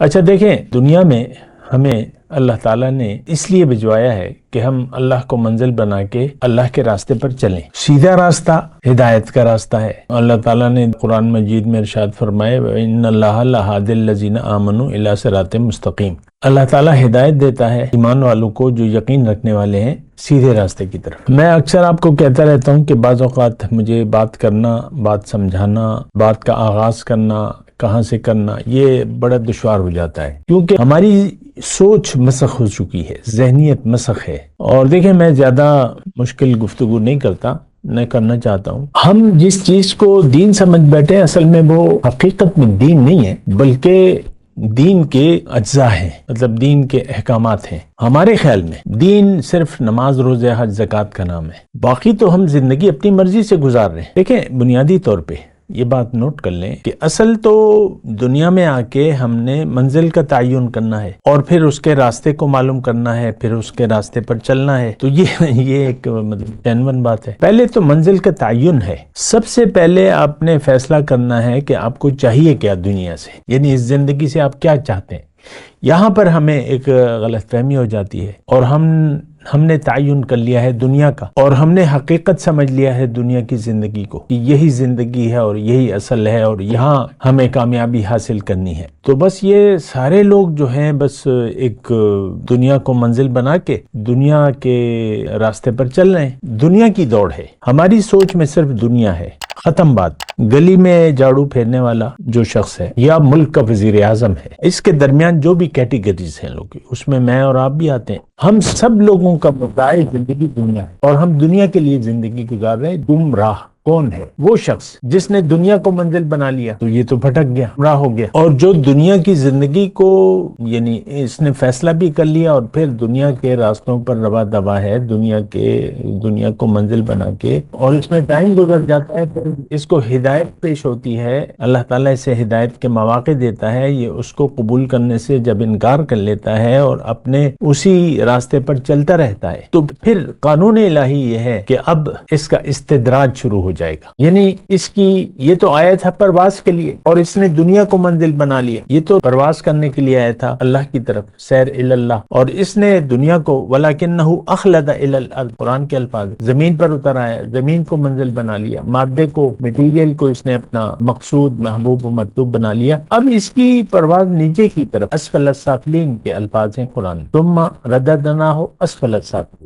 اچھا دیکھیں، دنیا میں ہمیں اللہ تعالیٰ نے اس لیے بھجوایا ہے کہ ہم اللہ کو منزل بنا کے اللہ کے راستے پر چلیں۔ سیدھا راستہ ہدایت کا راستہ ہے۔ اللہ تعالیٰ نے قرآن مجید میں ارشاد فرمائے وَإِنَّ اللَّهَ لَهَادِ الَّذِينَ آمَنُوا إِلَىٰ صِرَاطٍ مُسْتَقِيمٍ۔ اللہ تعالیٰ ہدایت دیتا ہے ایمان والوں کو جو یقین رکھنے والے ہیں سیدھے راستے کی طرف۔ میں اکثر آپ کو کہتا رہتا ہوں کہ بعض اوقات مجھے بات کرنا، بات سمجھانا، بات کا آغاز کرنا، کہاں سے کرنا، یہ بڑا دشوار ہو جاتا ہے، کیونکہ ہماری سوچ مسخ ہو چکی ہے، ذہنیت مسخ ہے۔ اور دیکھیں، میں زیادہ مشکل گفتگو نہیں کرتا، میں کرنا چاہتا ہوں۔ ہم جس چیز کو دین سمجھ بیٹھے اصل میں وہ حقیقت میں دین نہیں ہے، بلکہ دین کے اجزاء ہیں، مطلب دین کے احکامات ہیں۔ ہمارے خیال میں دین صرف نماز، روزہ، حج، زکوٰۃ کا نام ہے، باقی تو ہم زندگی اپنی مرضی سے گزار رہے ہیں۔ دیکھیں، بنیادی طور پہ یہ بات نوٹ کر لیں کہ اصل تو دنیا میں آ کے ہم نے منزل کا تعین کرنا ہے اور پھر اس کے راستے کو معلوم کرنا ہے، پھر اس کے راستے پر چلنا ہے۔ تو یہ ایک مطلب جینون بات ہے۔ پہلے تو منزل کا تعین ہے۔ سب سے پہلے آپ نے فیصلہ کرنا ہے کہ آپ کو چاہیے کیا دنیا سے، یعنی اس زندگی سے آپ کیا چاہتے ہیں۔ یہاں پر ہمیں ایک غلط فہمی ہو جاتی ہے، اور ہم نے تعین کر لیا ہے دنیا کا، اور ہم نے حقیقت سمجھ لیا ہے دنیا کی زندگی کو کہ یہی زندگی ہے اور یہی اصل ہے اور یہاں ہمیں کامیابی حاصل کرنی ہے۔ تو بس یہ سارے لوگ جو ہیں بس ایک دنیا کو منزل بنا کے دنیا کے راستے پر چل رہے ہیں۔ دنیا کی دوڑ ہے، ہماری سوچ میں صرف دنیا ہے، ختم بات۔ گلی میں جھاڑو پھیرنے والا جو شخص ہے یا ملک کا وزیر اعظم ہے، اس کے درمیان جو بھی کیٹیگریز ہیں لوگ، اس میں میں اور آپ بھی آتے ہیں۔ ہم سب لوگوں کا مبدأ زندگی دنیا ہے، اور ہم دنیا کے لیے زندگی گزار رہے ہیں۔ گمراہ کون ہے؟ وہ شخص جس نے دنیا کو منزل بنا لیا، تو یہ تو بھٹک گیا، گمراہ ہو گیا۔ اور جو دنیا کی زندگی کو، یعنی اس نے فیصلہ بھی کر لیا اور پھر دنیا کے راستوں پر روا دوا ہے، دنیا کو منزل بنا کے، اور اس میں ٹائم گزر جاتا ہے، پھر اس کو ہدایت پیش ہوتی ہے، اللہ تعالیٰ اسے ہدایت کے مواقع دیتا ہے، یہ اس کو قبول کرنے سے جب انکار کر لیتا ہے اور اپنے اسی راستے پر چلتا رہتا ہے، تو پھر قانون الہی یہ ہے کہ اب اس کا استدراج شروع ہو جائے گا۔ یعنی اس کی یہ تو آیا تھا پرواز کے لیے، اور اس نے دنیا کو منزل بنا لیا، یہ تو پرواز کرنے کے لیے آیا تھا اللہ کی طرف، سیر الی اللہ، اور اس نے دنیا کو وَلَكِنَّهُ أَخْلَدَ إِلَى الْأَرْضِ، قرآن کے الفاظ، زمین پر اتر آیا، زمین کو منزل بنا لیا، مادے کو، مٹیریل کو اس نے اپنا مقصود، محبوب و مطلوب بنا لیا۔ اب اس کی پرواز نیچے کی طرف، اسفل السافلین کے الفاظ ہیں قرآن، ثم رددناہ اسفل السافلین۔